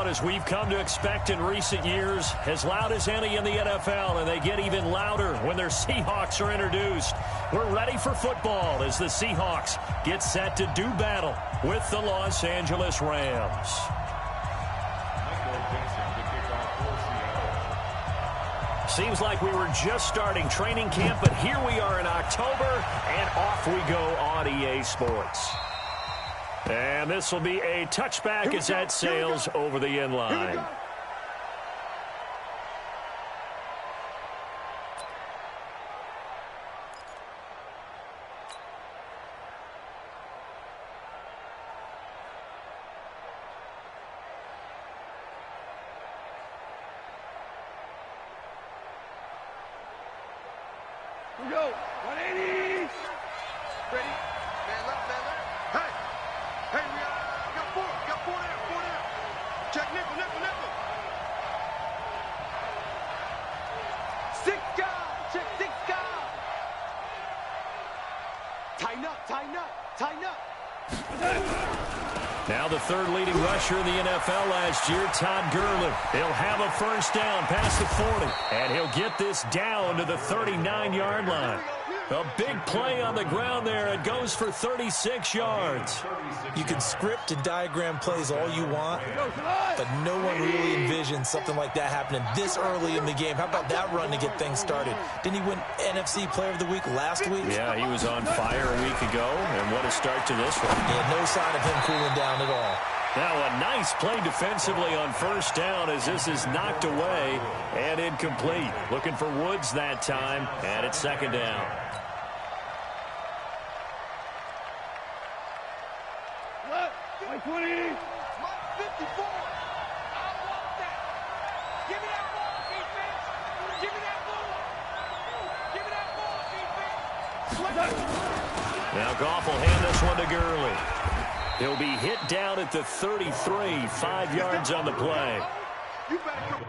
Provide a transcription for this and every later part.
crowd, as we've come to expect in recent years, as loud as any in the NFL, and they get even louder when their Seahawks are introduced. We're ready for football as the Seahawks get set to do battle with the Los Angeles Rams. Seems like we were just starting training camp, but here we are in October, and off we go on EA Sports. And this will be a touchback as that sails over the end line. Here we go. 180. Ready? Man left, man left. Hey. Hey, we got four. Got four there. Four there. Check nickel, nickel, nickel. Six guys. Check six guys. Tighten up, tighten up, tighten up. Now the third leading rusher in the NFL last year, Todd Gurley. He'll have a first down past the 40, and he'll get this down to the 39-yard line. A big play on the ground there. It goes for 36 yards. You can script and diagram plays all you want, but no one really envisioned something like that happening this early in the game. How about that run to get things started? Didn't he win NFC Player of the Week last week? Yeah, he was on fire a week ago, and what a start to this one. Yeah, no sign of him cooling down at all. Now a nice play defensively on first down as this is knocked away and incomplete. Looking for Woods that time, and it's second down. What? 120. 54. I want that. Give me that ball, defense. Give me that ball. Give me that ball, defense. Now Goff will hand this one to Gurley. He'll be hit down at the 33, 5 yards on the play. You better come.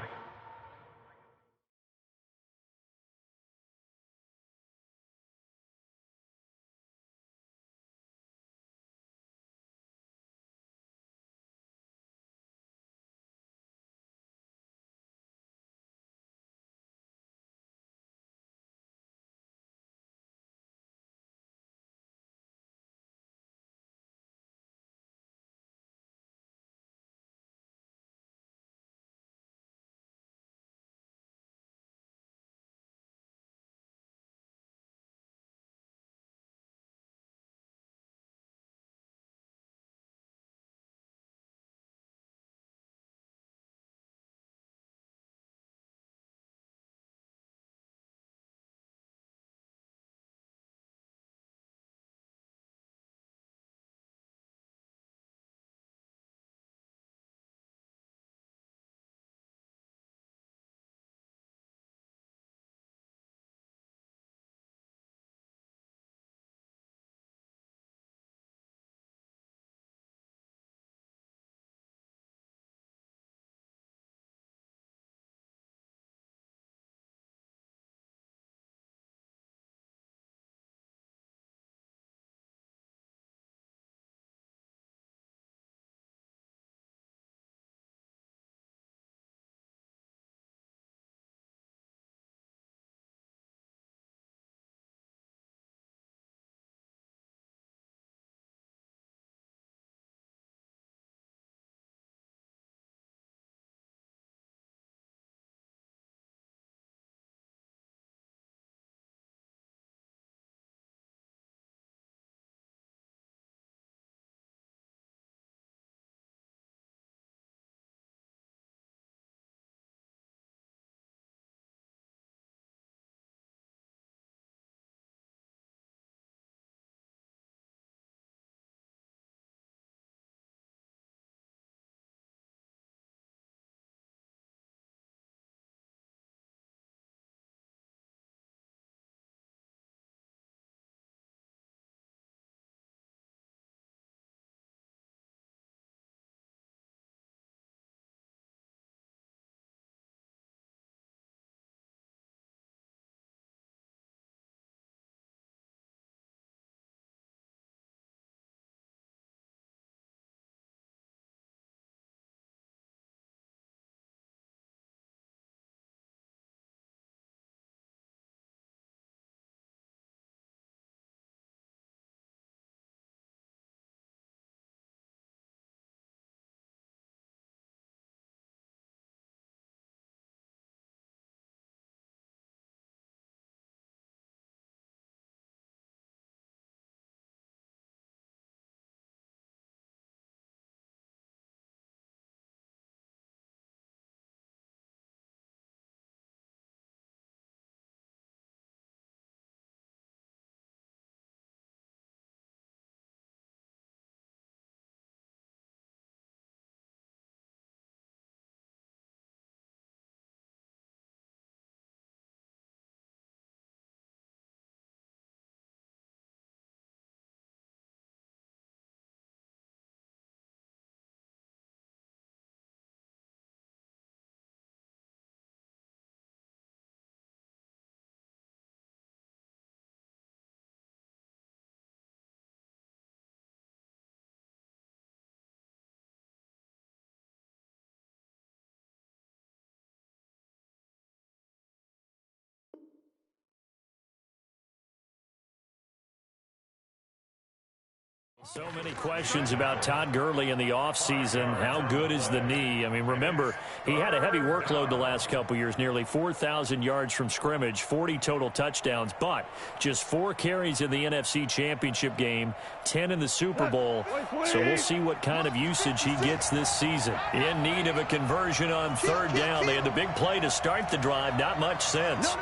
So many questions about Todd Gurley in the offseason. How good is the knee? I mean, remember, he had a heavy workload the last couple years, nearly 4,000 yards from scrimmage, 40 total touchdowns, but just 4 carries in the NFC Championship game, 10 in the Super Bowl. So we'll see what kind of usage he gets this season. In need of a conversion on third down. They had the big play to start the drive. Not much sense.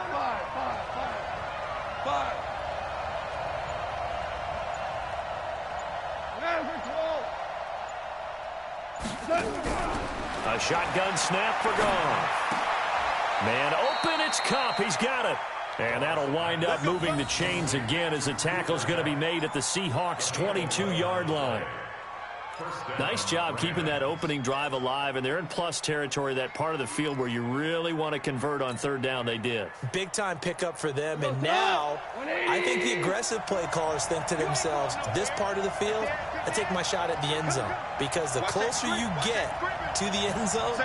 A shotgun snap for Goff. Man open, it's Kupp. He's got it. And that'll wind up moving the chains again as the tackle's going to be made at the Seahawks' 22-yard line. Nice job keeping that opening drive alive, and they're in plus territory, that part of the field where you really want to convert on third down. They did. Big-time pickup for them, and now I think the aggressive play callers think to themselves, this part of the field, I take my shot at the end zone, because the closer you get to the end zone,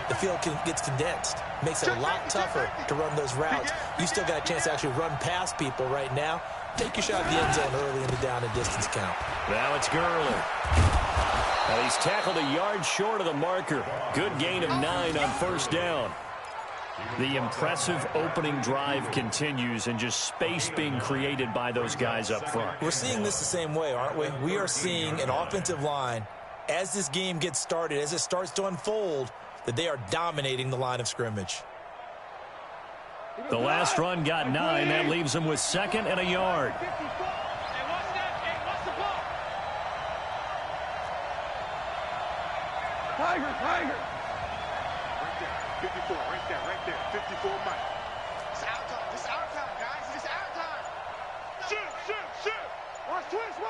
the field gets condensed. Makes it a lot tougher to run those routes. You still got a chance to actually run past people right now. Take your shot at the end zone early in the down and distance count. Now it's Gurley. Now he's tackled a yard short of the marker. Good gain of 9 on first down. The impressive opening drive continues, and just space being created by those guys up front. We're seeing this the same way, aren't we? We are seeing an offensive line, as this game gets started, as it starts to unfold, that they are dominating the line of scrimmage. The last run got 9. That leaves them with 2nd and a yard. Tiger. Right there. 54, right there. 54 Mike. It's our time. It's our time, guys. It's our time. Shoot. Watch twist.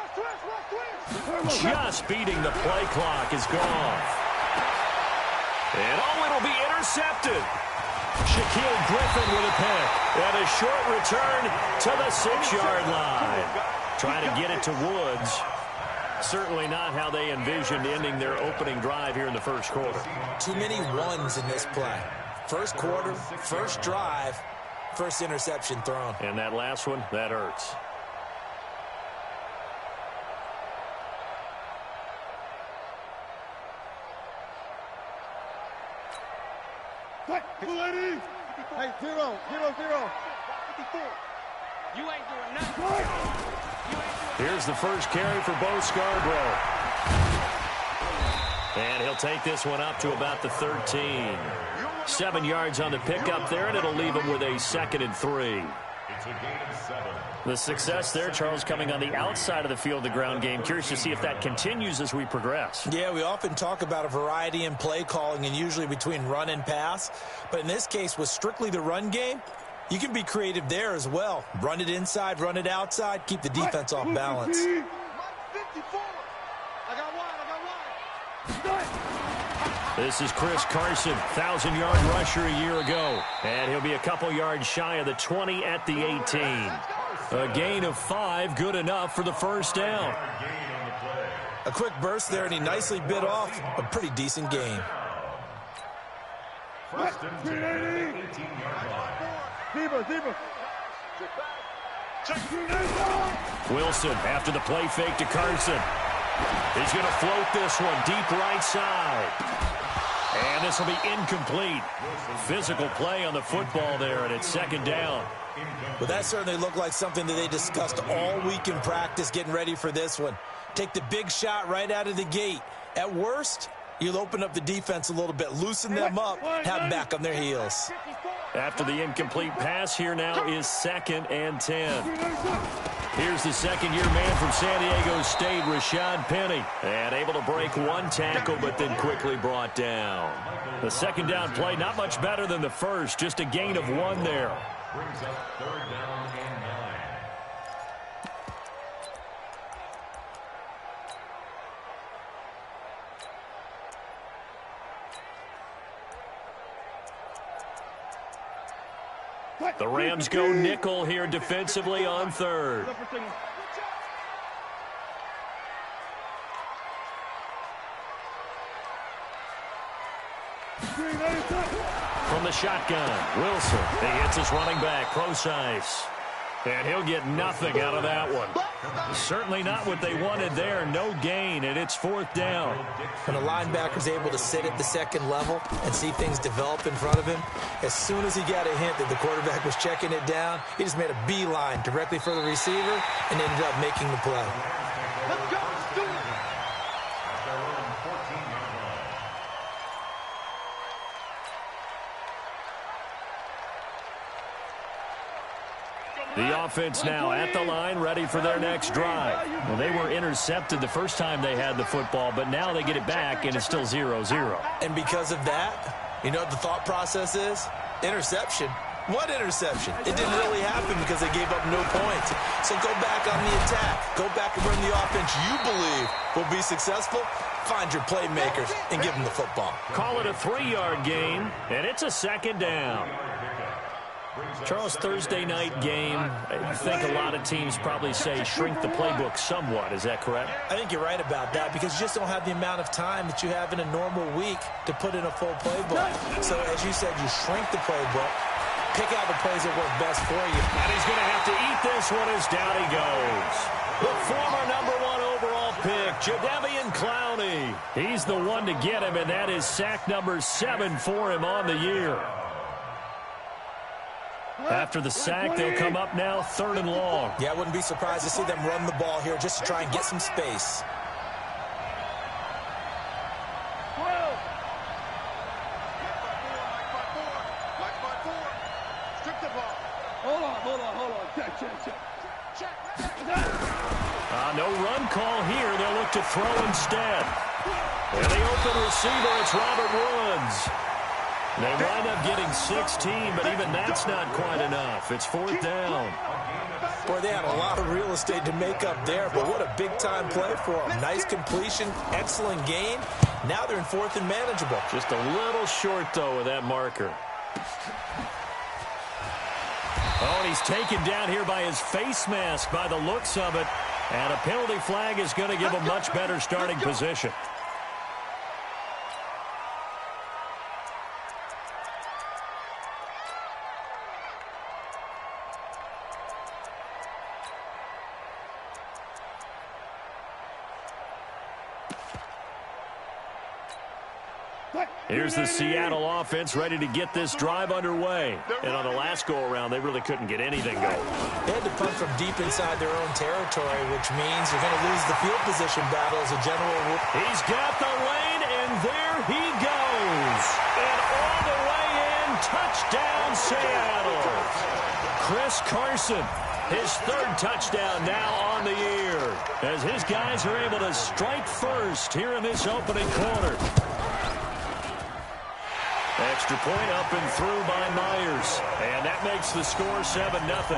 Just beating the play clock is gone. And it'll be intercepted. Shaquille Griffin with a pick. And a short return to the 6-yard line. Trying to get it to Woods. Certainly not how they envisioned ending their opening drive here in the first quarter. Too many ones in this play. First quarter, first drive, first interception thrown. And that last one, that hurts. Hey, 0. You ain't doing nothing. Here's the first carry for Bo Scarborough. And he'll take this one up to about the 13. 7 yards on the pickup there, and it'll leave him with a 2nd and 3. The success there, Charles, coming on the outside of the field, the ground game. Curious to see if that continues as we progress. Yeah, we often talk about a variety in play calling and usually between run and pass. But in this case, with strictly the run game, you can be creative there as well. Run it inside, run it outside, keep the defense off balance. 54. I got one. This is Chris Carson, 1,000-yard rusher a year ago. And he'll be a couple yards shy of the 20 at the 18. A gain of 5, good enough for the first down. A quick burst there, and he nicely bit off a pretty decent gain. First and 10, 18-yard line. Zebra. Wilson after the play fake to Carson. He's going to float this one deep right side. And this will be incomplete. Physical play on the football there, and it's 2nd down. Well, that certainly looked like something that they discussed all week in practice getting ready for this one. Take the big shot right out of the gate. At worst, you'll open up the defense a little bit, loosen them up, have them back on their heels. After the incomplete pass, here now is 2nd and 10. Here's the second-year man from San Diego State, Rashad Penny. And able to break one tackle, but then quickly brought down. The 2nd down play, not much better than the first, just a gain of 1 there. Brings up 3rd down and 9. The Rams go nickel here defensively on 3rd. From the shotgun, Wilson. He hits his running back, Procise. And he'll get nothing out of that one. Certainly not what they wanted there. No gain, and it's 4th down. When a linebacker's able to sit at the second level and see things develop in front of him, as soon as he got a hint that the quarterback was checking it down, he just made a beeline directly for the receiver and ended up making the play. Let's go. Let's do it. The offense now at the line, ready for their next drive. Well, they were intercepted the first time they had the football, but now they get it back, and it's still 0-0. And because of that, you know what the thought process is? Interception. What interception? It didn't really happen because they gave up no points. So go back on the attack. Go back and run the offense you believe will be successful. Find your playmakers and give them the football. Call it a 3-yard gain, and it's a 2nd down. Charles, Thursday night game, I think a lot of teams probably say shrink the playbook somewhat. Is that correct? I think you're right about that because you just don't have the amount of time that you have in a normal week to put in a full playbook. So, as you said, you shrink the playbook, pick out the plays that work best for you. And he's going to have to eat this one as down he goes. The former #1 overall pick, Jadeveon Clowney. He's the one to get him, and that is sack number 7 for him on the year. After the sack, they'll come up now 3rd and long. Yeah, I wouldn't be surprised to see them run the ball here just to try and get some space. Strip the ball. Hold on. Check. No run call here. They'll look to throw instead. And the open receiver, it's Robert Woods. They wind up getting 16, but even that's not quite enough. It's 4th down. Boy, they had a lot of real estate to make up there, but what a big-time play for them. Nice completion, excellent gain. Now they're in 4th and manageable. Just a little short, though, with that marker. Oh, and he's taken down here by his face mask by the looks of it. And a penalty flag is going to give a much better starting position. Here's the Seattle offense ready to get this drive underway. And on the last go-around, they really couldn't get anything going. They had to punt from deep inside their own territory, which means you're going to lose the field position battle as a general rule. He's got the lane, and there he goes. And all the way in, touchdown Seattle. Chris Carson, his 3rd touchdown now on the year, as his guys are able to strike first here in this opening quarter. Extra point up and through by Myers. And that makes the score 7-0.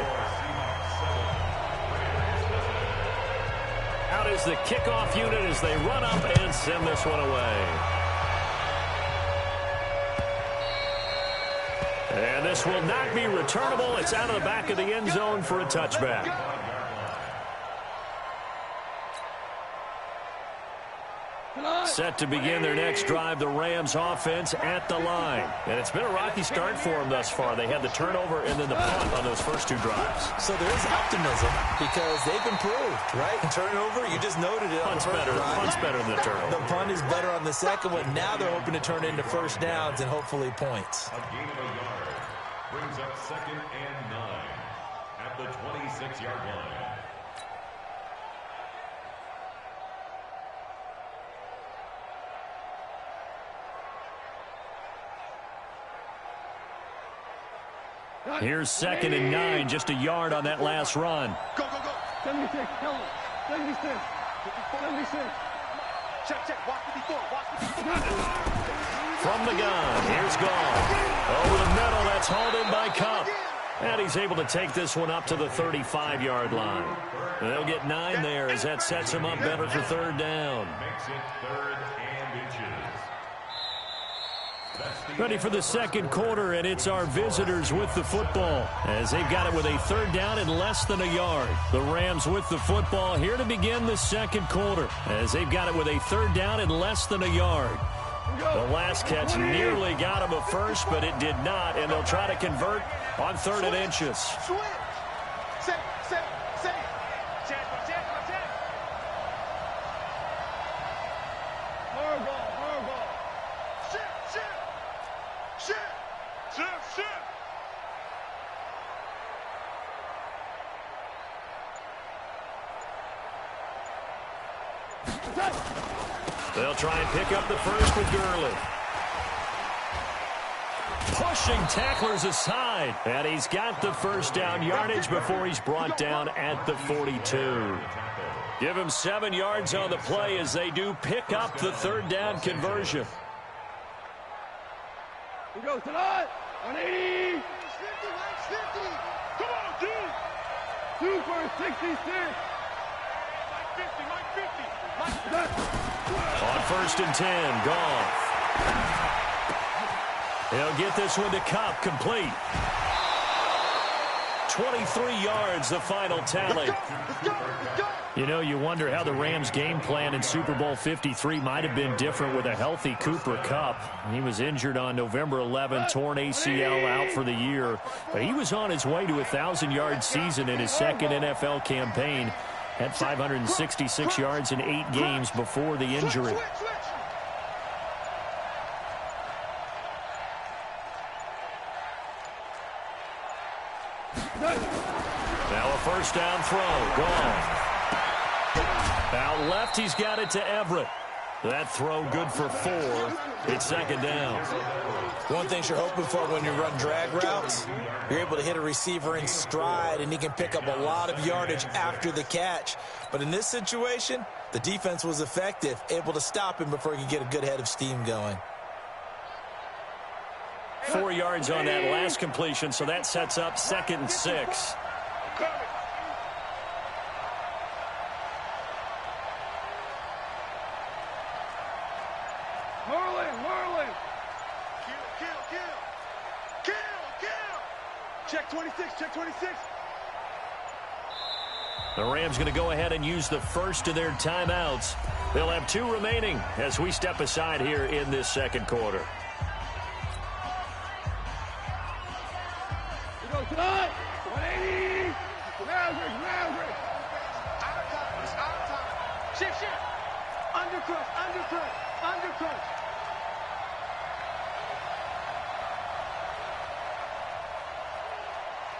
Out is the kickoff unit as they run up and send this one away. And this will not be returnable. It's out of the back of the end zone for a touchback. Set to begin their next drive, the Rams offense at the line. And it's been a rocky start for them thus far. They had the turnover and then the punt on those first 2 drives. So there is optimism because they've improved, right? Turnover, you just noted it. Punt's better than the turnover. The punt is better on the second one. Now they're hoping to turn it into first downs and hopefully points. A gain of a yard brings up 2nd and 9 at the 26-yard line. Here's 2nd and 9, just a yard on that last run. Go, go, go. 76, tell him. 76. 76. Check. Watch 54. Watch 54. From the gun, here's Gall. Over the middle, that's hauled in by Cup. And he's able to take this one up to the 35-yard line. They'll get 9 there as that sets him up better for 3rd down. Makes it 3rd and inches. Ready for the second quarter, and it's our visitors with the football as they've got it with a 3rd down and less than a yard. The Rams with the football here to begin the second quarter as they've got it with a 3rd down and less than a yard. The last catch nearly got him a first, but it did not, and they'll try to convert on 3rd and inches. Switch. Set. Shift, shift. They'll try and pick up the first with Gurley. Pushing tacklers aside. And he's got the first down yardage before he's brought down at the 42. Give him 7 yards on the play as they do pick up the third down conversion. He goes tonight. 180. 50, Mike, 50. Come on, dude. 2 for 66. Mike 50, Mike 50. On first and 10, Goff. He'll get this one to Cup, complete. 23 yards, the final tally. You know, you wonder how the Rams' game plan in Super Bowl 53 might have been different with a healthy Cooper Kupp. He was injured on November 11, torn ACL, out for the year. But he was on his way to a 1,000-yard season in his second NFL campaign. Had 566 yards in 8 games before the injury. Now a first down throw. Gone. Out left, he's got it to Everett. That throw good for 4. It's second down. One thing you're hoping for when you run drag routes, you're able to hit a receiver in stride, and he can pick up a lot of yardage after the catch. But in this situation, the defense was effective, able to stop him before he could get a good head of steam going. 4 yards on that last completion, so that sets up 2nd and 6. Check 26, check 26. The Rams going to go ahead and use the first of their timeouts. They'll have 2 remaining as we step aside here in this second quarter. He goes tonight. 180. Maverick. Out of time. Shift. Undercrunch.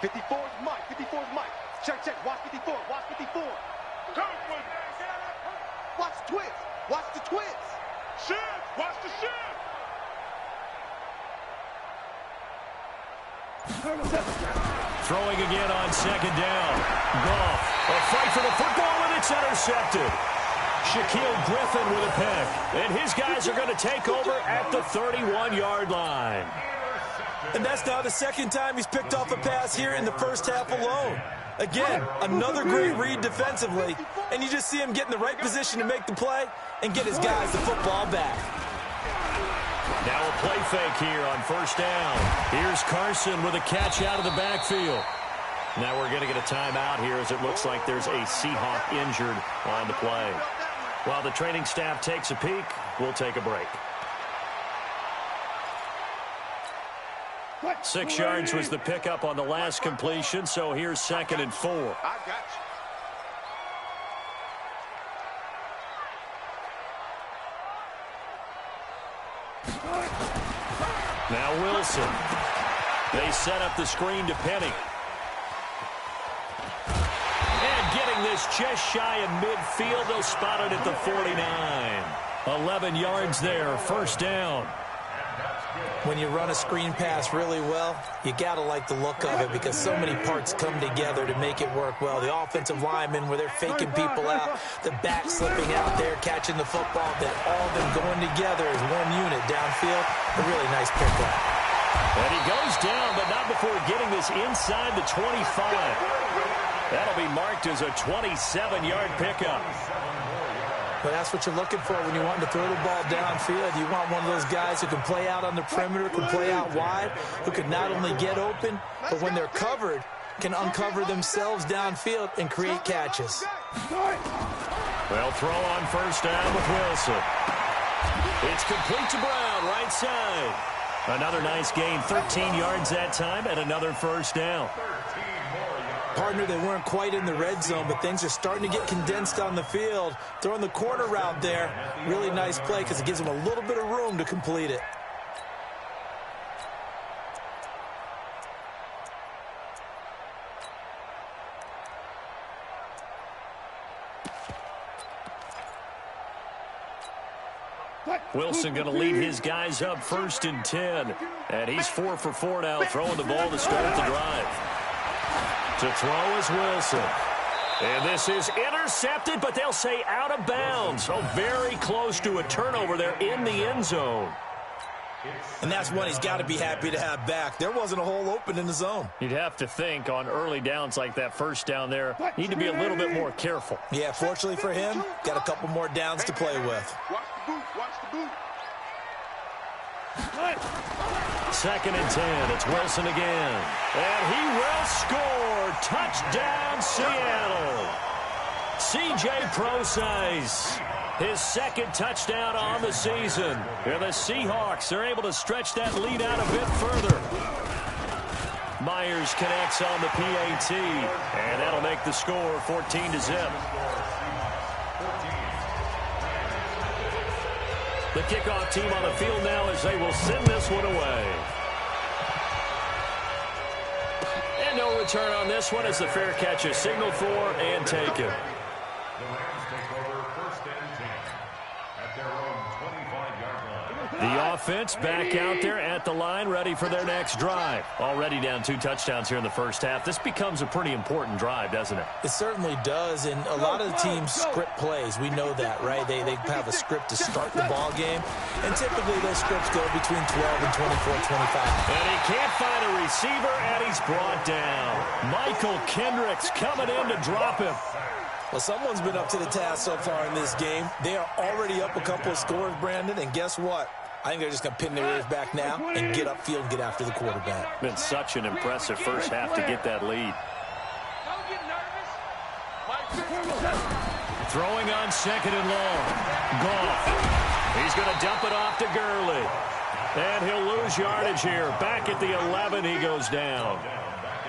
54's Mike. Check. Watch 54. Watch the twist. Shift. Watch the shift. Throwing again on second down. Goff, a fight for the football, and it's intercepted. Shaquille Griffin with a pick. And his guys are going to take over at the 31-yard line. And that's now the second time he's picked off a pass here in the first half alone. Again, another great read defensively, and you just see him get in the right position to make the play and get his guys the football back. Now a play fake here on first down. Here's Carson with a catch out of the backfield. Now we're going to get a timeout here as it looks like there's a Seahawk injured on the play. While the training staff takes a peek, we'll take a break. 6 yards was the pickup on the last completion, so here's 2nd and 4. I got you. Now Wilson. They set up the screen to Penny. And getting this just shy of midfield, they'll spot it at the 49. 11 yards there, first down. When you run a screen pass really well, you got to like the look of it because so many parts come together to make it work well. The offensive linemen, where they're faking people out, the back slipping out there, catching the football, that all of them going together as one unit downfield. A really nice pickup. And he goes down, but not before getting this inside the 25. That'll be marked as a 27-yard pickup. But that's what you're looking for when you want to throw the ball downfield. You want one of those guys who can play out on the perimeter, can play out wide, who can not only get open, but when they're covered, can uncover themselves downfield and create catches. They'll throw on first down with Wilson. It's complete to Brown, right side. Another nice gain, 13 yards that time, and another first down. Partner, they weren't quite in the red zone, but things are starting to get condensed on the field. Throwing the corner route there, really nice play because it gives them a little bit of room to complete it. Wilson going to lead his guys up 1st and 10. And he's 4 for 4 now, throwing the ball to start the drive. To throw is Wilson. And this is intercepted, but they'll say out of bounds. Oh, very close to a turnover there in the end zone. And that's one he's got to be happy to have back. There wasn't a hole open in the zone. You'd have to think on early downs like that, first down there, need to be a little bit more careful. Yeah, fortunately for him, got a couple more downs to play with. Watch the boot. Watch the boot. 2nd and 10. It's Wilson again. And he will score. Touchdown, Seattle. C.J. Procise. His 2nd touchdown on the season. And the Seahawks are able to stretch that lead out a bit further. Myers connects on the PAT. And that'll make the score 14-0. The kickoff team on the field now as they will send this one away. And no return on this one as the fair catch is signaled for and taken. The Rams take over 1st and 10 at their own 25-yard line. The offense back out there at the line, ready for their next drive. Already down 2 touchdowns here in the first half. This becomes a pretty important drive, doesn't it? It certainly does, and a lot of the teams script plays. We know that, right? They have a script to start the ball game, and typically those scripts go between 12 and 24, 25. And he can't find a receiver, and he's brought down. Michael Kendricks coming in to drop him. Well, someone's been up to the task so far in this game. They are already up a couple of scores, Brandon, and guess what? I think they're just going to pin their ears back now and get upfield and get after the quarterback. Been such an impressive first half to get that lead. Don't get nervous. Throwing on 2nd and long. Goff. He's going to dump it off to Gurley. And he'll lose yardage here. Back at the 11, he goes down.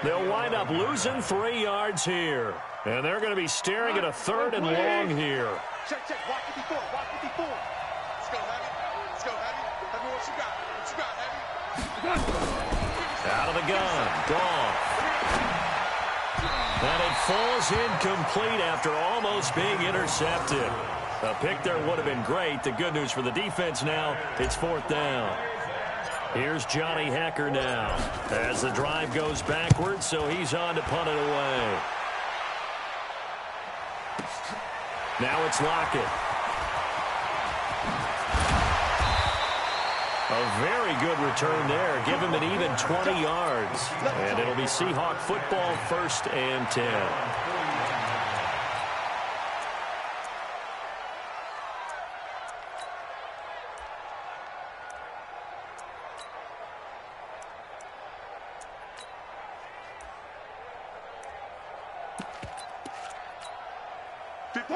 They'll wind up losing 3 yards here. And they're going to be staring at a 3rd and long here. Check. Watch 54. Watch 54. Let's go, Heavy. Let's go, Heavy. Heavy, what you got? What you got, Heavy? Out of the gun. Goff. And it falls incomplete after almost being intercepted. A pick there would have been great. The good news for the defense now, it's 4th down. Here's Johnny Hecker now as the drive goes backwards, so he's on to punt it away. Now it's Lockett. A very good return there. Give him an even 20 yards. And it'll be Seahawk football 1st and 10.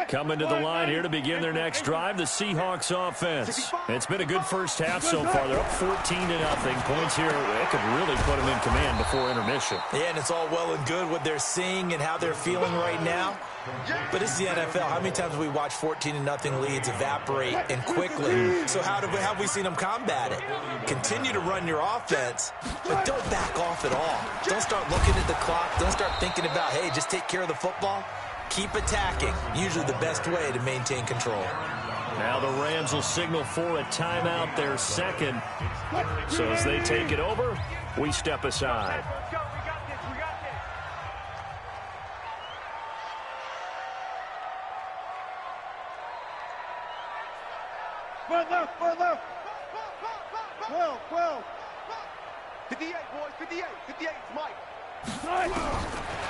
Coming to the line here to begin their next drive, the Seahawks offense. It's been a good first half so far. They're up 14-0. Points here, it could really put them in command before intermission. Yeah, and it's all well and good what they're seeing and how they're feeling right now. But it's the NFL. How many times have we watched 14-0 leads evaporate and quickly? So how have we seen them combat it? Continue to run your offense, but don't back off at all. Don't start looking at the clock. Don't start thinking about, hey, just take care of the football. Keep attacking. Usually the best way to maintain control. Now the Rams will signal for a timeout, their 2nd. So as they take it over, we step aside. Far left. 12. 58, boys. 58. 58, Mike.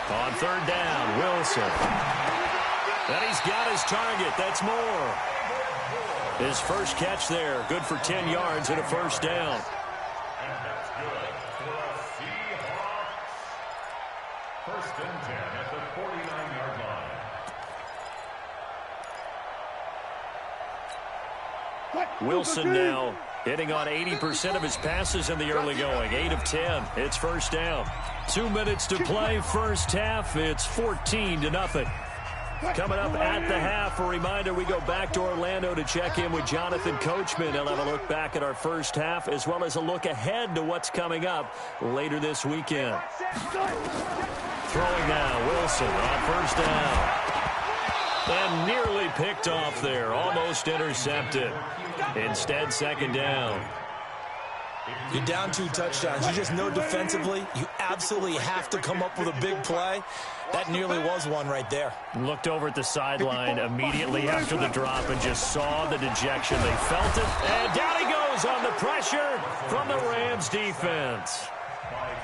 On 3rd down, Wilson. And he's got his target. That's Moore. His first catch there. Good for 10 yards and a 1st down. And that's good for a Seahawks. 1st and 10 at the 49-yard line. Wilson now hitting on 80% of his passes in the early going. 8 of 10. It's 1st down. 2 minutes to play first half. It's 14-0. Coming up at the half, a reminder, we go back to Orlando to check in with Jonathan Coachman. He'll have a look back at our first half as well as a look ahead to what's coming up later this weekend. Throwing now, Wilson on 1st down. And nearly picked off there. Almost intercepted. Instead, second down. You're down 2 touchdowns. You just know defensively you absolutely have to come up with a big play. That nearly was one right there. Looked over at the sideline immediately after the drop and just saw the dejection. They felt it. And down he goes on the pressure from the Rams defense.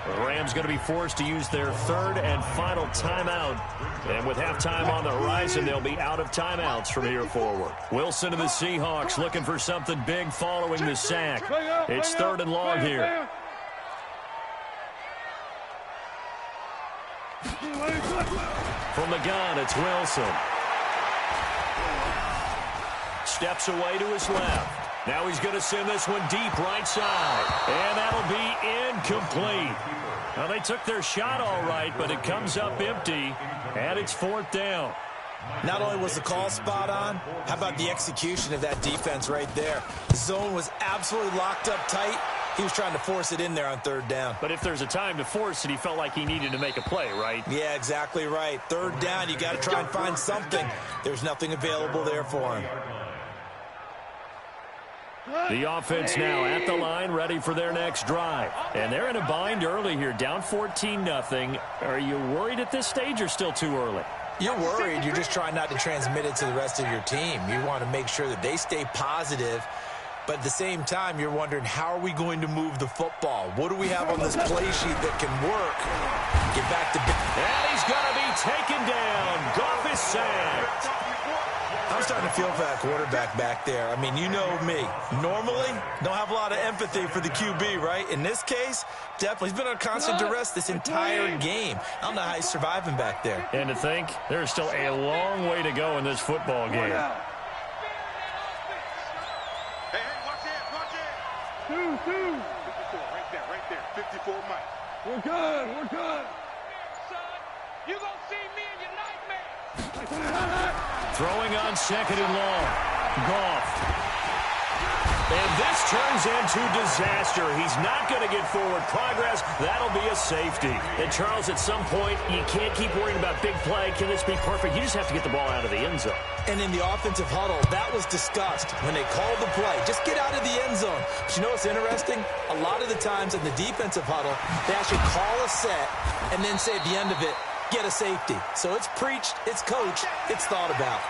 The Rams going to be forced to use their third and final timeout. And with halftime on the horizon, they'll be out of timeouts from here forward. Wilson and the Seahawks looking for something big following the sack. It's third and long here. From the gun, it's Wilson. Steps away to his left. Now he's going to send this one deep right side. And that'll be incomplete. Now, they took their shot all right, but it comes up empty, and it's fourth down. Not only was the call spot on, how about the execution of that defense right there? The zone was absolutely locked up tight. He was trying to force it in there on third down. But if there's a time to force it, he felt like he needed to make a play, right? Yeah, exactly right. Third down, you got to try and find something. There's nothing available there for him. The offense now at the line, ready for their next drive. And they're in a bind early here, down 14-0. Are you worried at this stage or still too early? You're worried. You're just trying not to transmit it to the rest of your team. You want to make sure that they stay positive. But at the same time, you're wondering, how are we going to move the football? What do we have on this play sheet that can work? Get back to... And he's going to be taken down. Goff is sacked. I'm starting to feel for that quarterback back there. I mean, you know me. Normally, don't have a lot of empathy for the QB, right? In this case, definitely. He's been on constant duress this entire game. I don't know how he's surviving back there. And to think, there's still a long way to go in this football game. Hey, watch it, watch it. 2, 2. 54, right there. 54 Mike. We're good, we're good. You gonna see me in your nightmare. Throwing on second and long. Goff. And this turns into disaster. He's not going to get forward progress. That'll be a safety. And, Charles, at some point, you can't keep worrying about big play. Can this be perfect? You just have to get the ball out of the end zone. And in the offensive huddle, that was discussed when they called the play. Just get out of the end zone. But you know what's interesting? A lot of the times in the defensive huddle, they actually call a set and then say at the end of it, get a safety. So it's preached, it's coached, it's thought about.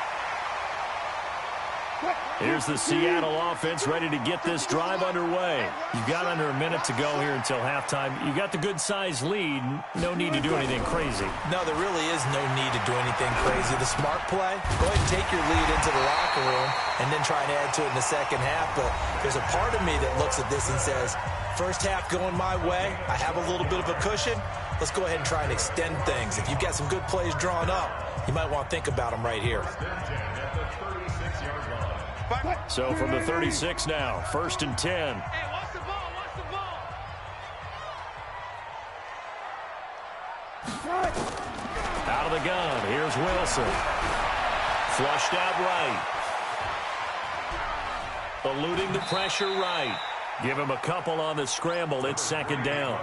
Here's the Seattle offense ready to get this drive underway. You've got under a minute to go here until halftime. You got the good-sized lead. No need to do anything crazy. No, there really is no need to do anything crazy. The smart play, go ahead and take your lead into the locker room and then try and add to it in the second half. But there's a part of me that looks at this and says, first half going my way, I have a little bit of a cushion. Let's go ahead and try and extend things. If you've got some good plays drawn up, you might want to think about them right here. So from the 36 now, 1st and 10. Hey, watch the ball, watch the ball. Out of the gun, here's Wilson. Flushed out right. Eluding the pressure right. Give him a couple on the scramble. It's second down.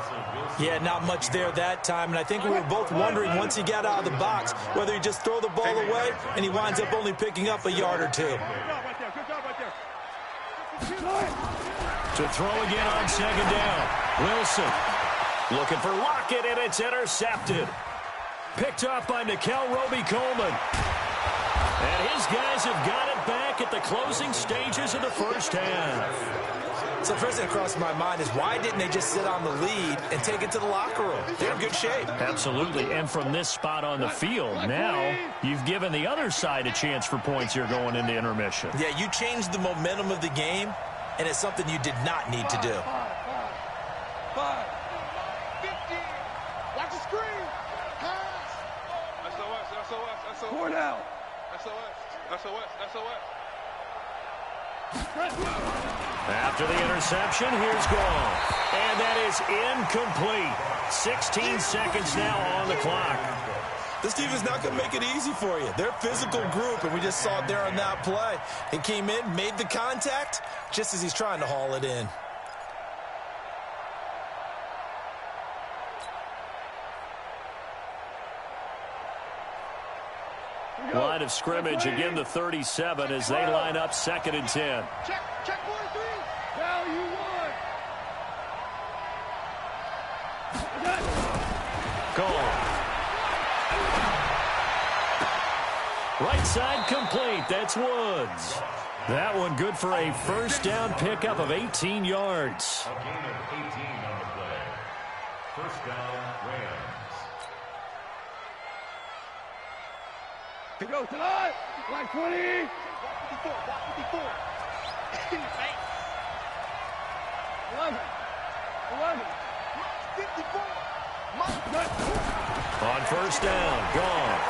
Yeah, not much there that time. And I think we were both wondering once he got out of the box whether he just throw the ball away and he winds up only picking up a yard or two. To throw again on second down. Wilson looking for Lockett, and it's intercepted. Picked off by Nickel Roby-Coleman. And his guys have got it back at the closing stages of the first half. So first thing that crossed my mind is, why didn't they just sit on the lead and take it to the locker room? They're in good shape. Absolutely. And from this spot on the field, now you've given the other side a chance for points here going into intermission. Yeah, you changed the momentum of the game, and it's something you did not need to do. 50. Watch the screen. Pass. SOS. 4 down. SOS. After the interception, here's Goff. And that is incomplete. 16 seconds now on the clock. This team is not going to make it easy for you. They're a physical group, and we just saw it there on that play. He came in, made the contact, just as he's trying to haul it in. Line of scrimmage, again the 37 as they line up 2nd and 10. Check 1 and 3. Now you won. Gone. Right side complete. That's Woods. That one good for a first down pickup of 18 yards. A gain of 18 on the play. First down, Rams. To go tonight. Like 20. 54. 11. 54. On first down, gone.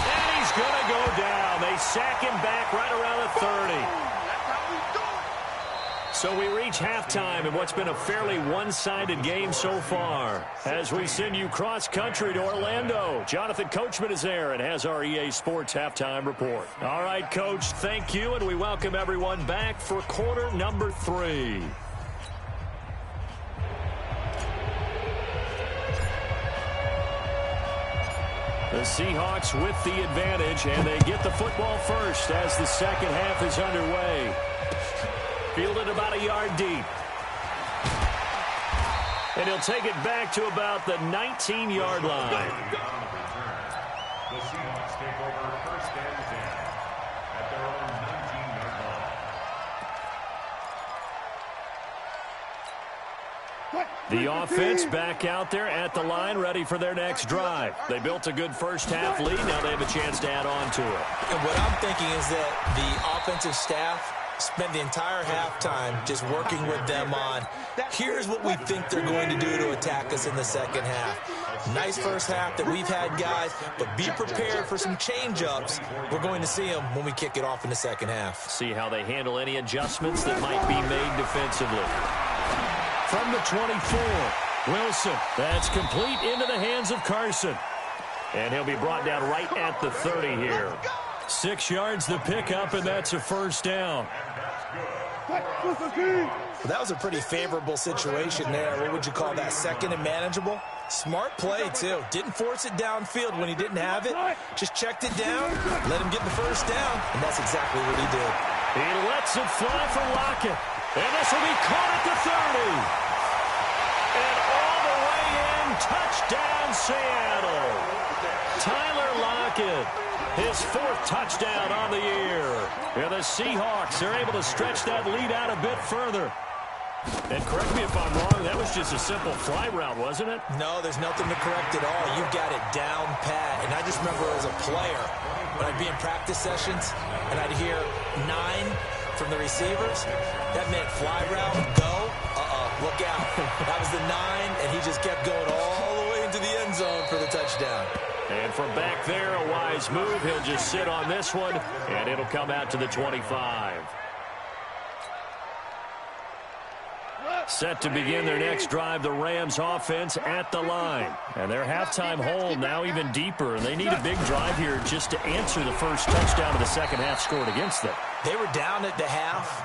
And he's going to go down. They sack him back right around the 30. That's how we do it. So we reach halftime in what's been a fairly one-sided game so far. As we send you cross-country to Orlando, Jonathan Coachman is there and has our EA Sports halftime report. All right, Coach, thank you, and we welcome everyone back for quarter number 3. The Seahawks with the advantage, and they get the football first as the second half is underway. Fielded about a yard deep. And he'll take it back to about the 19-yard line. The Seahawks take over first and 10 at their own 19-yard line. The offense back out there at the line, ready for their next drive. They built a good first-half lead. Now they have a chance to add on to it. And what I'm thinking is that the offensive staff spent the entire halftime just working with them on, here's what we think they're going to do to attack us in the second half. Nice first half that we've had, guys, but be prepared for some change-ups. We're going to see them when we kick it off in the second half. See how they handle any adjustments that might be made defensively. From the 24, Wilson. That's complete into the hands of Carson. And he'll be brought down right at the 30 here. 6 yards the pickup, and that's a first down. Well, that was a pretty favorable situation there. What would you call that, second and manageable? Smart play, too. Didn't force it downfield when he didn't have it. Just checked it down, let him get the first down, and that's exactly what he did. He lets it fly for Lockett. And this will be caught at the 30. And all the way in, touchdown Seattle. Tyler Lockett, his 4th touchdown on the year. And the Seahawks are able to stretch that lead out a bit further. And correct me if I'm wrong, that was just a simple fly route, wasn't it? No, there's nothing to correct at all. You've got it down pat. And I just remember as a player, when I'd be in practice sessions, and I'd hear 9 from the receivers, that meant fly route, go, look out. That was the 9, and he just kept going all the way into the end zone for the touchdown. And from back there, a wise move. He'll just sit on this one, and it'll come out to the 25. Set to begin their next drive, the Rams offense at the line. And their halftime hole now even deeper. And they need a big drive here just to answer the first touchdown of the second half scored against them. They were down at the half.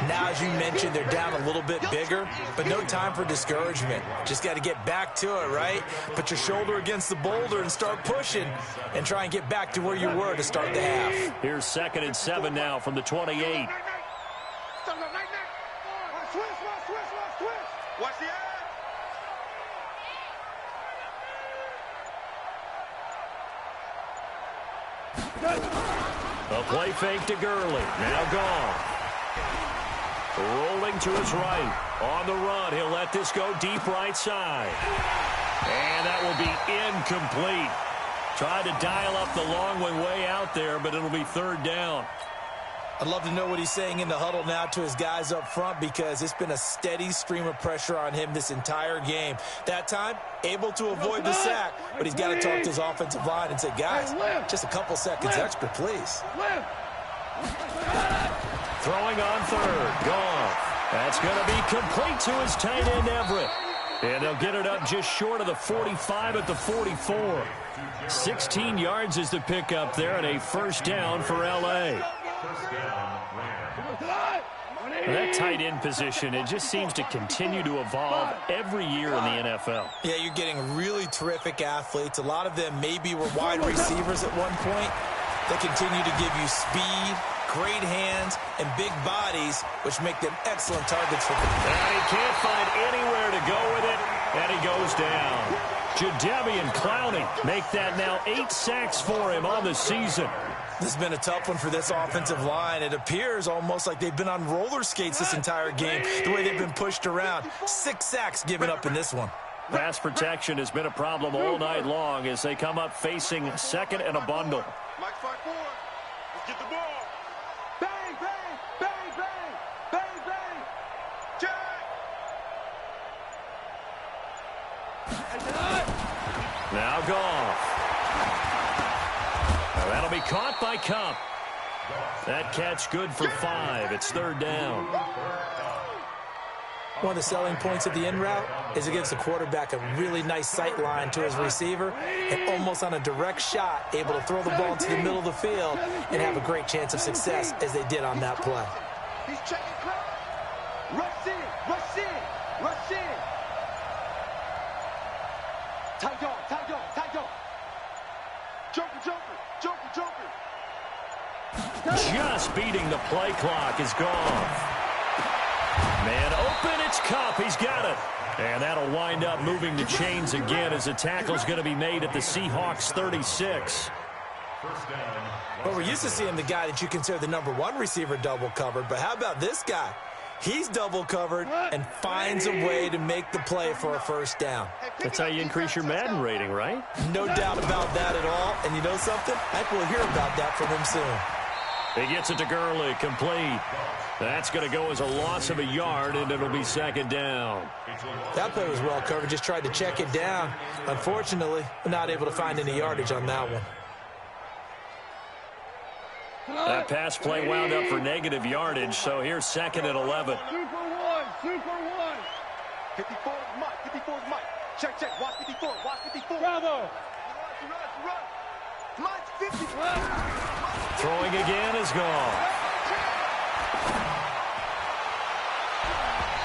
Now, as you mentioned, they're down a little bit bigger, but no time for discouragement. Just got to get back to it, right? Put your shoulder against the boulder and start pushing and try and get back to where you were to start the half. Here's 2nd and 7 now from the 28. Watch the eye. A play fake to Gurley. Now gone. Rolling to his right. On the run. He'll let this go deep right side. And that will be incomplete. Tried to dial up the long one way out there, but it'll be 3rd down. I'd love to know what he's saying in the huddle now to his guys up front, because it's been a steady stream of pressure on him this entire game. That time, able to avoid the sack, but he's got to talk to his offensive line and say, guys, just a couple seconds extra, please. Throwing on 3rd. Gone. That's going to be complete to his tight end, Everett. And they'll get it up just short of the 45 at the 44. 16 yards is the pickup there, and a first down for L.A. First down, Rams. That tight end position, it just seems to continue to evolve every year in the NFL. Yeah, you're getting really terrific athletes. A lot of them maybe were wide receivers at one point. They continue to give you speed, great hands, and big bodies, which make them excellent targets for people. And he can't find anywhere to go with it, and he goes down. Jadeveon Clowney make that now 8 sacks for him on the season. This has been a tough one for this offensive line. It appears almost like they've been on roller skates this entire game, the way they've been pushed around. 6 sacks given up in this one. Pass protection has been a problem all night long as they come up facing second and a bundle. Mike 5-4. Let's get the ball. Bang, bang, bang, bang, bang, bang. Jack. Now Goff. Now that'll be caught by Cup. That catch good for 5. It's third down. One of the selling points of the in route is it gives the quarterback a really nice sight line to his receiver and almost on a direct shot able to throw the ball into the middle of the field and have a great chance of success as they did on that play. He's checking crowd. Rush in, rush in, rush in. Tight dog, tight dog, tight dog. Joker, joker, joker, joker. Just beating the play clock is gone. Man open, it's Cup. He's got it. And that'll wind up moving the chains again as the tackle's going to be made at the Seahawks 36. Well, we're used to seeing the guy that you consider the #1 receiver double covered, but how about this guy? He's double covered and finds a way to make the play for a first down. That's how you increase your Madden rating, right? No doubt about that at all. And you know something? I think we'll hear about that from him soon. He gets it to Gurley, complete. That's going to go as a loss of a yard, and it'll be second down. That play was well covered. Just tried to check it down. Unfortunately, we're not able to find any yardage on that one. That pass play wound up for negative yardage, so here's second and 11. Super one, super one. 54 is Mike, 54 is Mike. Check, check, watch 54, watch 54. Bravo. Run. Mike's 54. Throwing again is gone.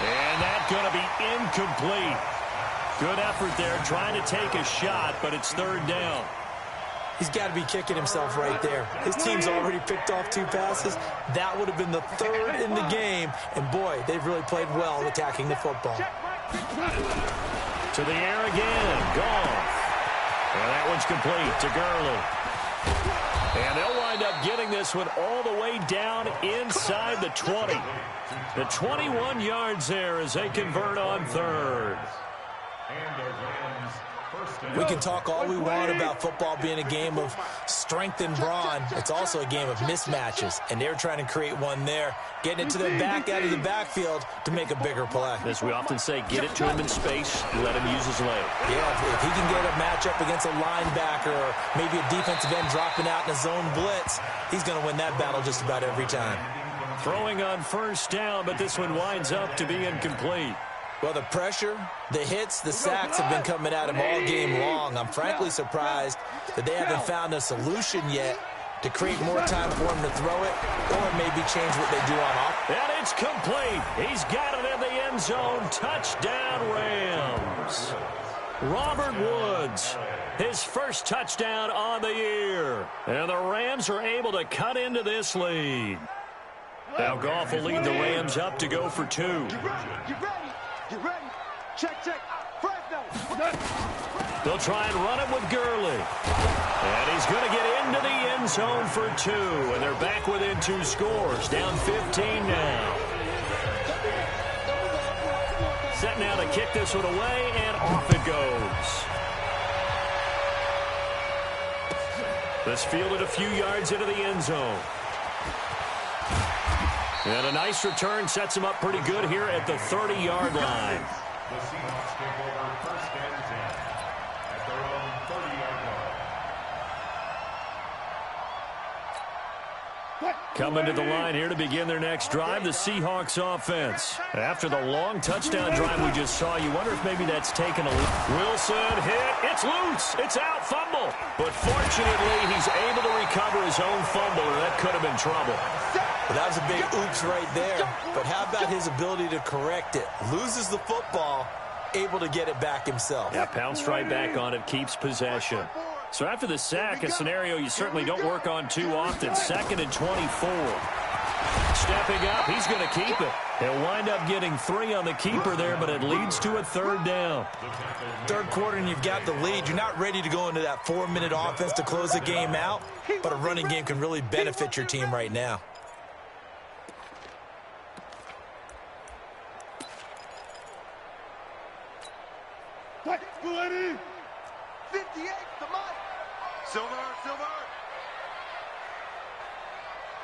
And that's going to be incomplete. Good effort there, trying to take a shot, but it's third down. He's got to be kicking himself right there. His team's already picked off 2 passes. That would have been the 3rd in the game. And, boy, they've really played well attacking the football. To the air again. Gone. And that one's complete to Gurley. And they'll wind up getting this one all the way down inside the 20. The 21 yards there as they convert on third. We can talk all we want about football being a game of strength and brawn. It's also a game of mismatches, and they're trying to create one there, getting it to their back out of the backfield to make a bigger play. As we often say, get it to him in space, let him use his leg. Yeah, if he can get a matchup against a linebacker or maybe a defensive end dropping out in a zone blitz, he's going to win that battle just about every time. Throwing on first down, but this one winds up to be incomplete. Well, the pressure, the hits, the sacks have been coming at him all game long. I'm frankly surprised that they haven't found a solution yet to create more time for him to throw it or maybe change what they do on offense. And it's complete. He's got it in the end zone. Touchdown, Rams. Robert Woods, his first touchdown on the year. And the Rams are able to cut into this lead. Now Goff will lead the Rams up to go for 2. Get ready. Get ready. Check, check. Fresno. They'll try and run it with Gurley. And he's going to get into the end zone for 2. And they're back within 2 scores. Down 15 now. Set now to kick this one away, and off it goes. This fielded a few yards into the end zone. And a nice return sets him up pretty good here at the 30-yard line. The Seahawks take over first and 10 at their own 30-yard line. Coming to the line here to begin their next drive, the Seahawks offense. After the long touchdown drive we just saw, you wonder if maybe that's taken a lead. Wilson hit. It's loose. It's out. Fumble. But fortunately, he's able to recover his own fumble, or that could have been trouble. Well, that was a big oops right there. But how about his ability to correct it? Loses the football, able to get it back himself. Yeah, pounced right back on it, keeps possession. So after the sack, a scenario you certainly don't work on too often. 2nd and 24. Stepping up, he's going to keep it. He'll wind up getting 3 on the keeper there, but it leads to a 3rd down. Third quarter and you've got the lead. You're not ready to go into that 4-minute offense to close the game out, but a running game can really benefit your team right now. What? 58 to Mike. Silver.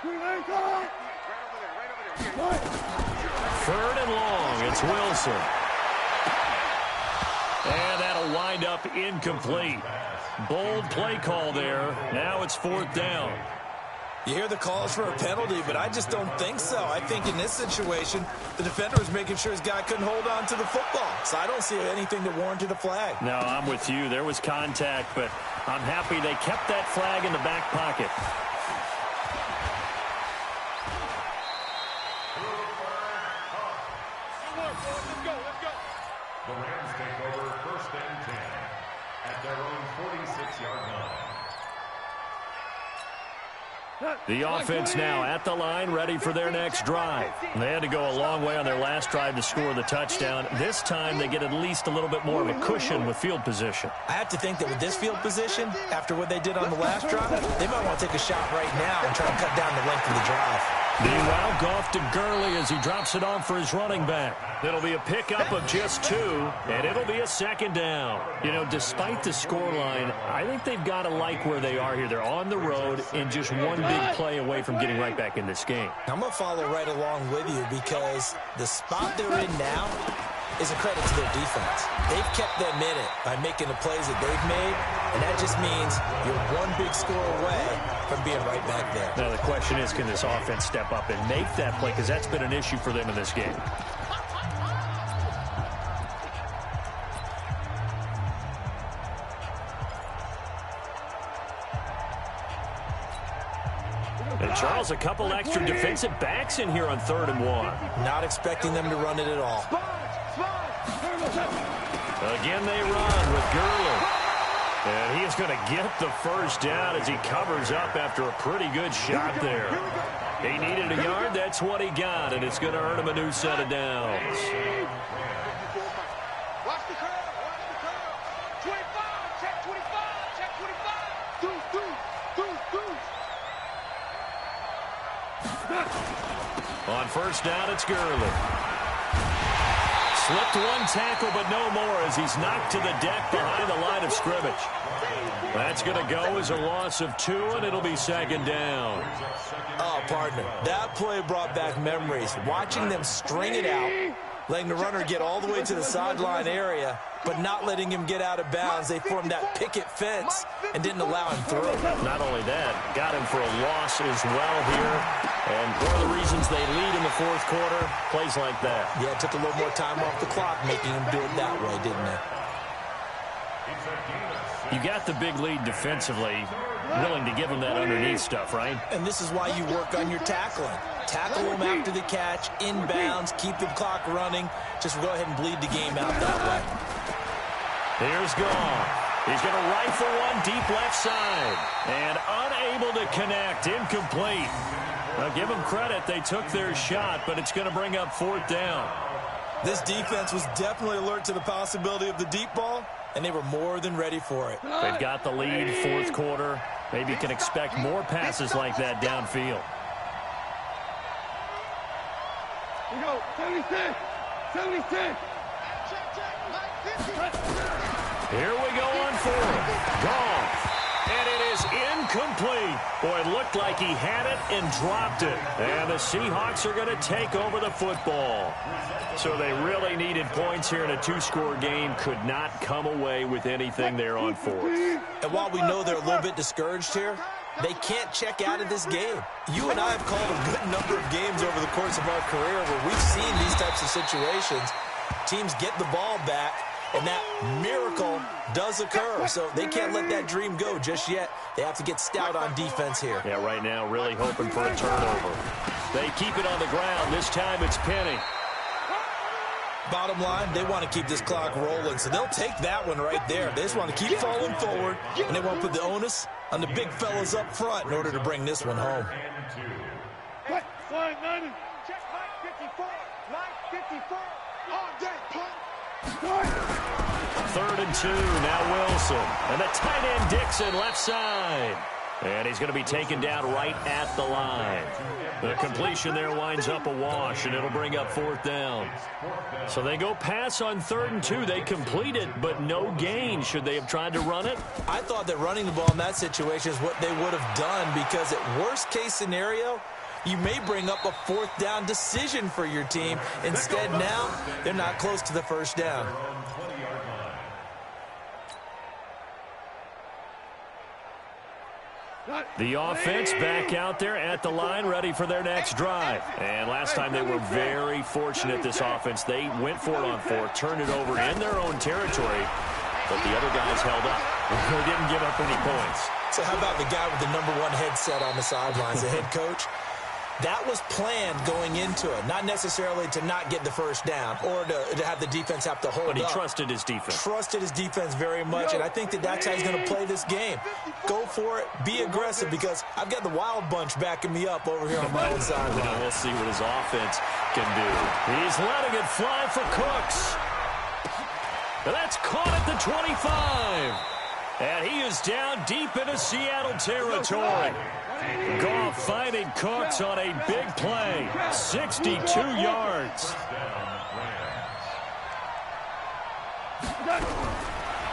Right over there. 3rd and long, it's Wilson. And that'll wind up incomplete. Bold play call there. Now it's 4th down. You hear the calls for a penalty, but I just don't think so. I think in this situation, the defender was making sure his guy couldn't hold on to the football. So I don't see anything that warranted a flag. No, I'm with you. There was contact, but I'm happy they kept that flag in the back pocket. The Rams take over 1st and 10 at their own 46-yard line. The offense now at the line, ready for their next drive. They had to go a long way on their last drive to score the touchdown. This time they get at least a little bit more of a cushion with field position. I have to think that with this field position, after what they did on the last drive, they might want to take a shot right now and try to cut down the length of the drive. Meanwhile, Goff to Gurley as he drops it off for his running back. It'll be a pickup of just 2, and it'll be a 2nd down. You know, despite the scoreline, I think they've got to like where they are here. They're on the road and just one big play away from getting right back in this game. I'm going to follow right along with you because the spot they're in now is a credit to their defense. They've kept them in it by making the plays that they've made, and that just means you're one big score away from being right back there. Now the question is, can this offense step up and make that play? Because that's been an issue for them in this game. And Charles, a couple extra defensive backs in here on 3rd and 1. Not expecting them to run it at all. Again, they run with Gurley. And he is going to get the 1st down as he covers up after a pretty good shot there. He needed a yard. That's what he got, and it's going to earn him a new set of downs. Watch the curve. 25. Check 25. Check 25. Deuce. On 1st down, it's Gurley. Slipped one tackle, but no more as he's knocked to the deck behind the line of scrimmage. That's going to go as a loss of 2, and it'll be 2nd down. Oh, partner, that play brought back memories. Watching them string it out, letting the runner get all the way to the sideline area, but not letting him get out of bounds. They formed that picket fence and didn't allow him through. Not only that, got him for a loss as well here. And one of the reasons they lead in the 4th quarter, plays like that. Yeah, it took a little more time off the clock, making him do it that way, didn't it? You got the big lead defensively, willing to give him that underneath stuff, right? And this is why you work on your tackling. Tackle them after the catch, inbounds, keep the clock running. Just go ahead and bleed the game out that way. Here's Goff. He's going to rifle one deep left side. And unable to connect, incomplete. Now, give them credit. They took their shot, but it's going to bring up 4th down. This defense was definitely alert to the possibility of the deep ball, and they were more than ready for it. They've got the lead, 4th quarter. Maybe you can expect more passes like that downfield. We go, 76, 76. Here we go on 4th. Goff. And it is incomplete. Boy, it looked like he had it and dropped it. And the Seahawks are going to take over the football. So they really needed points here in a 2-score game. Could not come away with anything there on 4th. And while we know they're a little bit discouraged here, they can't check out of this game. You and I have called a good number of games over the course of our career where we've seen these types of situations. Teams get the ball back, and that miracle does occur. So they can't let that dream go just yet. They have to get stout on defense here. Yeah, right now really hoping for a turnover. They keep it on the ground. This time it's Penny. Bottom line, they want to keep this clock rolling, so they'll take that one right there. They just want to keep falling forward, and they want to put the onus on the big fellas up front in order to bring this one home. Line 90. Check Mike 54. Mike 54. All day, punt. 3rd and 2. Now Wilson. And the tight end Dixon left side. And he's going to be taken down right at the line. The completion there winds up a wash, and it'll bring up 4th down. So they go pass on 3rd and 2. They complete it, but no gain. Should they have tried to run it? I thought that running the ball in that situation is what they would have done, because at worst case scenario, you may bring up a 4th down decision for your team. Instead, now, they're not close to the 1st down. The offense back out there at the line, ready for their next drive. And last time they were very fortunate, this offense. They went for it on 4, turned it over in their own territory, but the other guys held up. They didn't give up any points. So how about the guy with the #1 headset on the sidelines, the head coach? That was planned going into it, not necessarily to not get the 1st down or to have the defense have to hold up. But he trusted his defense. Trusted his defense very much, and I think that that's how he's going to play this game. Go for it, be aggressive, because I've got the wild bunch backing me up over here on my own sideline. And we'll see what his offense can do. He's letting it fly for Cooks. And that's caught at the 25. And he is down deep into Seattle territory. Goff finding Cooks on a big play. 62 yards.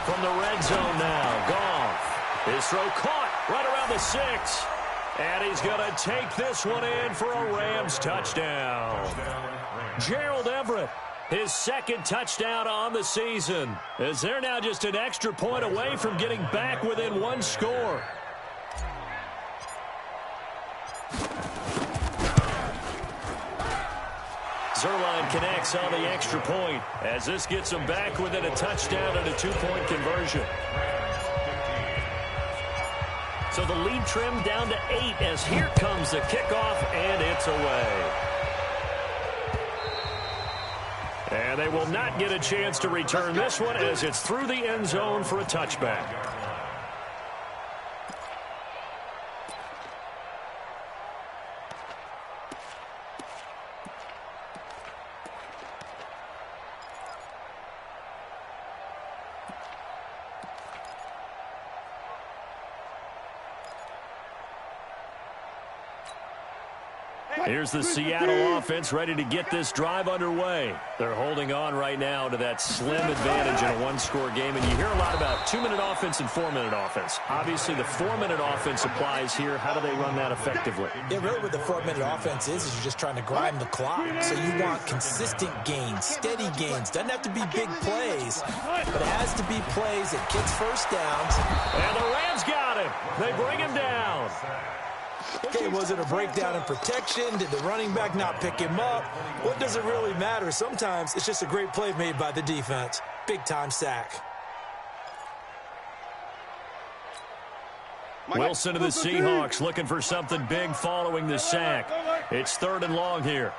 From the red zone now, Goff. His throw caught right around the 6. And he's going to take this one in for a Rams touchdown. Gerald Everett, his 2nd touchdown on the season, as they're now just an extra point away from getting back within 1 score. Zerline connects on the extra point, as this gets them back within a touchdown and a 2-point conversion. So the lead trimmed down to 8, as here comes the kickoff, and it's away. And they will not get a chance to return this one, as it's through the end zone for a touchback. Here's the Seattle offense ready to get this drive underway. They're holding on right now to that slim advantage in a 1-score game. And you hear a lot about 2-minute offense and 4-minute offense. Obviously, the 4-minute offense applies here. How do they run that effectively? Yeah, really what the 4-minute offense is you're just trying to grind the clock. So you want consistent gains, steady gains. Doesn't have to be big plays, but it has to be plays that gets 1st downs. And the Rams got him. They bring him down. Okay, was it a breakdown in protection? Did the running back not pick him up? What does it really matter? Sometimes it's just a great play made by the defense. Big-time sack. Wilson to the Seahawks looking for something big following the sack. It's 3rd and long here.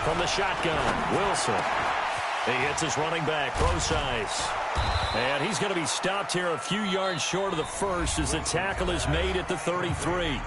From the shotgun, Wilson. He hits his running back, Brosize. And he's going to be stopped here a few yards short of the 1st as the tackle is made at the 33.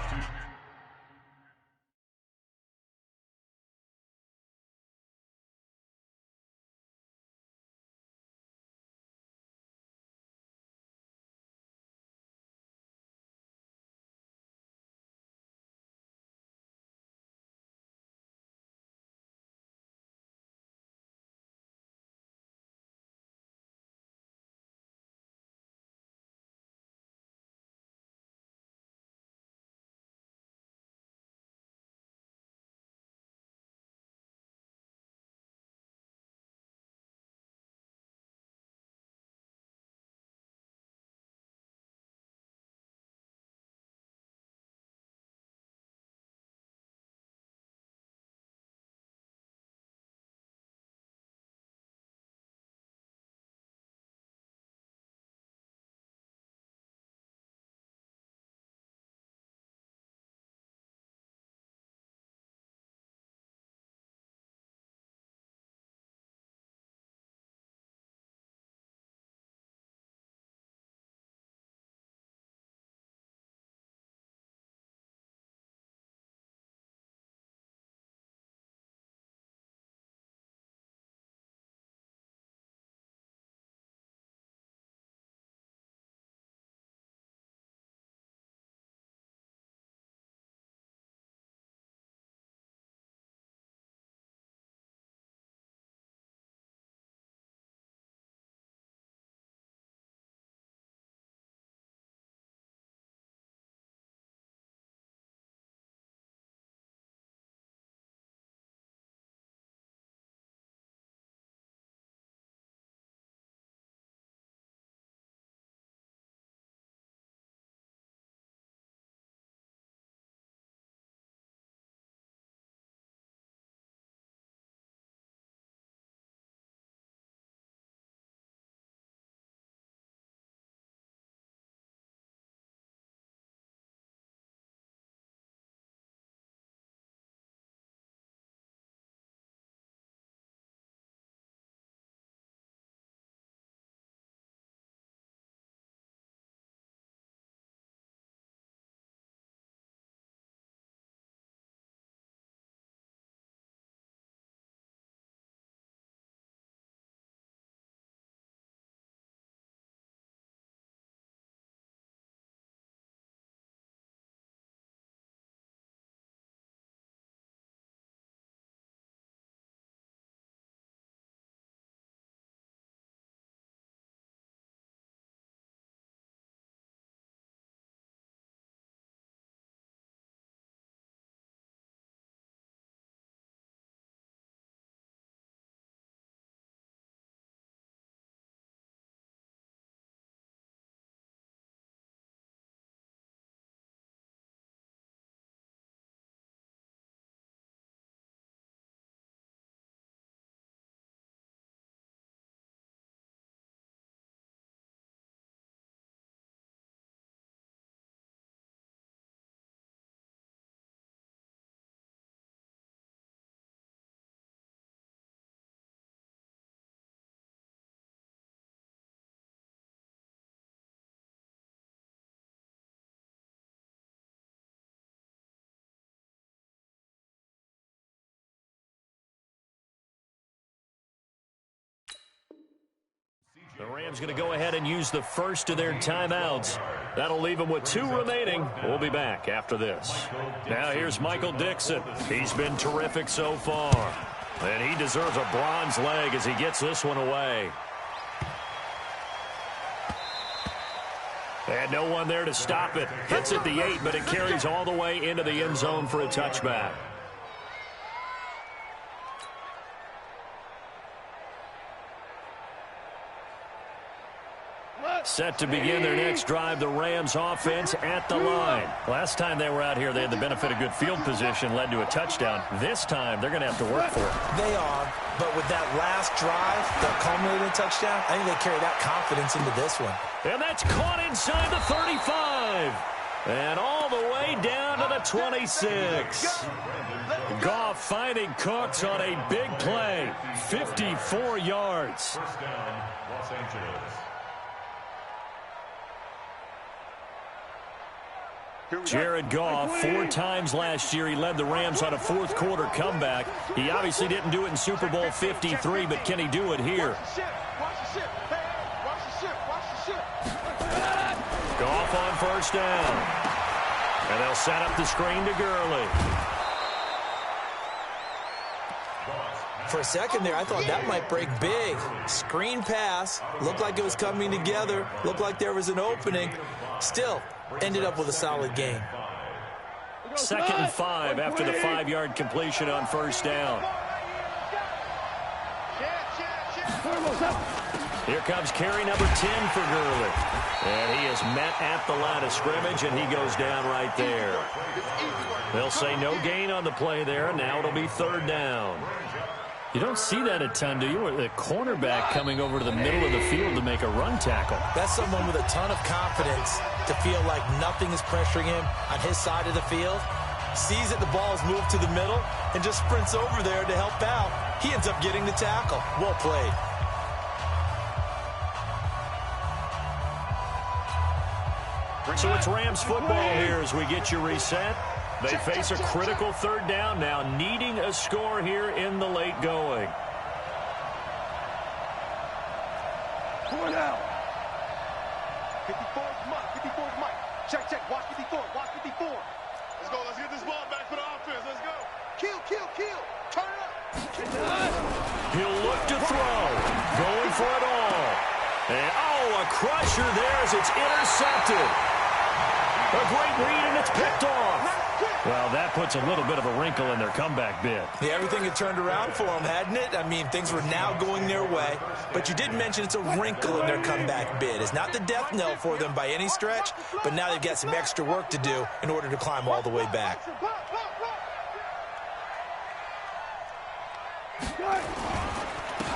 Rams going to go ahead and use the first of their timeouts. That'll leave them with 2 remaining. We'll be back after this. Now here's Michael Dixon. He's been terrific so far. And he deserves a bronze leg as he gets this one away. And no one there to stop it. Hits at the 8, but it carries all the way into the end zone for a touchback. Set to begin their next drive, the Rams offense at the line. Last time they were out here, they had the benefit of good field position, led to a touchdown. This time, they're going to have to work for it. They are, but with that last drive that culminated in a touchdown, I think they carry that confidence into this one. And that's caught inside the 35. And all the way down to the 26. Goff finding Cooks on a big play. 54 yards. First down, Los Angeles. Jared Goff, 4 times last year he led the Rams on a fourth quarter comeback. He obviously didn't do it in Super Bowl 53, but can he do it here? Goff on first down. And they'll set up the screen to Gurley. For a second there, I thought that might break big. Screen pass, looked like it was coming together, looked like there was an opening. Still, ended up with a solid game. 2nd and 5 after the 5-yard completion on first down. Here comes carry number 10 for Gurley. And he is met at the line of scrimmage, and he goes down right there. They'll say no gain on the play there, and now it'll be 3rd down. You don't see that a ton, do you? Or the cornerback coming over to the middle of the field to make a run tackle. That's someone with a ton of confidence to feel like nothing is pressuring him on his side of the field. Sees that the ball's moved to the middle and just sprints over there to help out. He ends up getting the tackle. Well played. So it's Rams football here as we get you reset. They face a critical 3rd down now, needing a score here in the late going. 4 down. 54 is Mike. 54 is Mike. Check, check. Watch 54. Watch 54. Let's go. Let's get this ball back for the offense. Let's go. Kill, kill, kill. Turn it up. He'll look to throw. Going for it all. And, a crusher there as it's intercepted. A great read, and it's picked off. Well, that puts a little bit of a wrinkle in their comeback bid. Yeah, everything had turned around for them, hadn't it? I mean, things were now going their way. But you did mention it's a wrinkle in their comeback bid. It's not the death knell for them by any stretch, but now they've got some extra work to do in order to climb all the way back.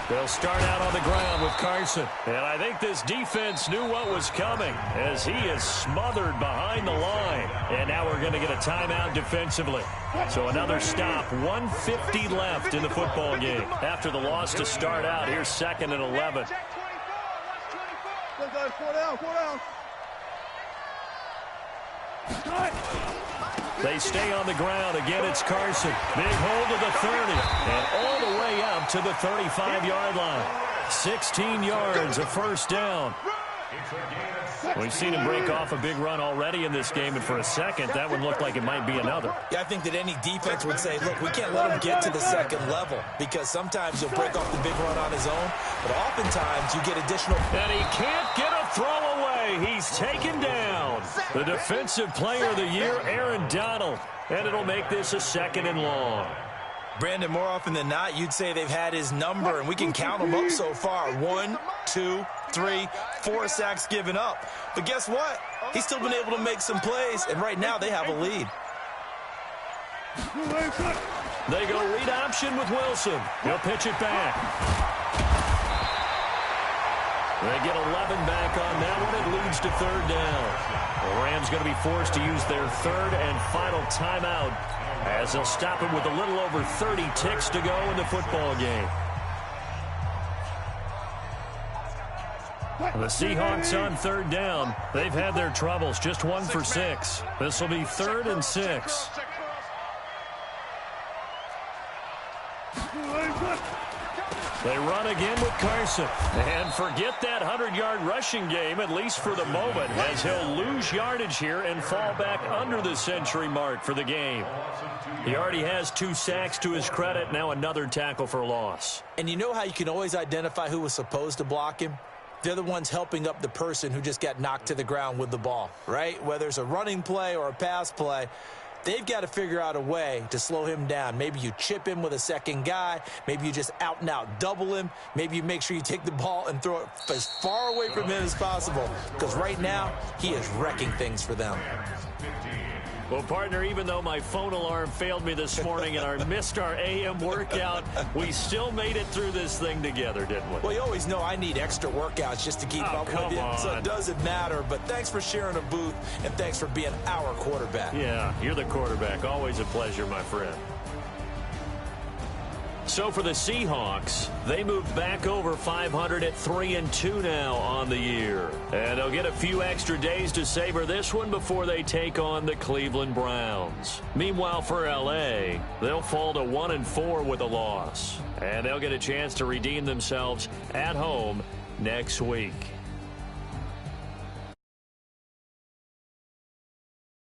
They'll start out on the ground with Carson. And I think this defense knew what was coming as he is smothered behind the line. And now we're going to get a timeout defensively. So another stop, 1:50 left in the football game. After the loss to start out, here's 2nd and 11. 4 down, 4 down. They stay on the ground. Again, it's Carson. Big hold to the 30. And all the way up to the 35-yard line. 16 yards, a first down. We've seen him break off a big run already in this game, and for a second, that one looked like it might be another. Yeah, I think that any defense would say, look, we can't let him get to the 2nd level because sometimes he'll break off the big run on his own, but oftentimes you get additional. And he can't get a throw away. He's taken down. The defensive player of the year, Aaron Donald, and it'll make this a 2nd and long. Brandon, more often than not, you'd say they've had his number, and we can count them up so far. 1, 2, 3, 4 sacks given up. But guess what? He's still been able to make some plays, and right now they have a lead. They go read option with Wilson. He'll pitch it back. They get 11 back on that one. It leads to 3rd down. The Rams going to be forced to use their 3rd and final timeout as they'll stop it with a little over 30 ticks to go in the football game. The Seahawks on 3rd down. They've had their troubles, just 1 for 6. This will be 3rd and 6. They run again with Carson. And forget that 100-yard rushing game, at least for the moment, as he'll lose yardage here and fall back under the century mark for the game. He already has 2 sacks to his credit, now another tackle for loss. And you know how you can always identify who was supposed to block him? They're the ones helping up the person who just got knocked to the ground with the ball, right? Whether it's a running play or a pass play, they've got to figure out a way to slow him down. Maybe you chip him with a second guy. Maybe you just out-and-out double him. Maybe you make sure you take the ball and throw it as far away from him as possible. Because right now, he is wrecking things for them. Well, partner, even though my phone alarm failed me this morning and missed our AM workout, we still made it through this thing together, didn't we? Well, you always know I need extra workouts just to keep up with you, so it doesn't matter. But thanks for sharing a booth, and thanks for being our quarterback. Yeah, you're the quarterback. Always a pleasure, my friend. So for the Seahawks, they moved back over 500 at 3-2 now on the year. And they'll get a few extra days to savor this one before they take on the Cleveland Browns. Meanwhile, for L.A., they'll fall to 1-4 with a loss. And they'll get a chance to redeem themselves at home next week.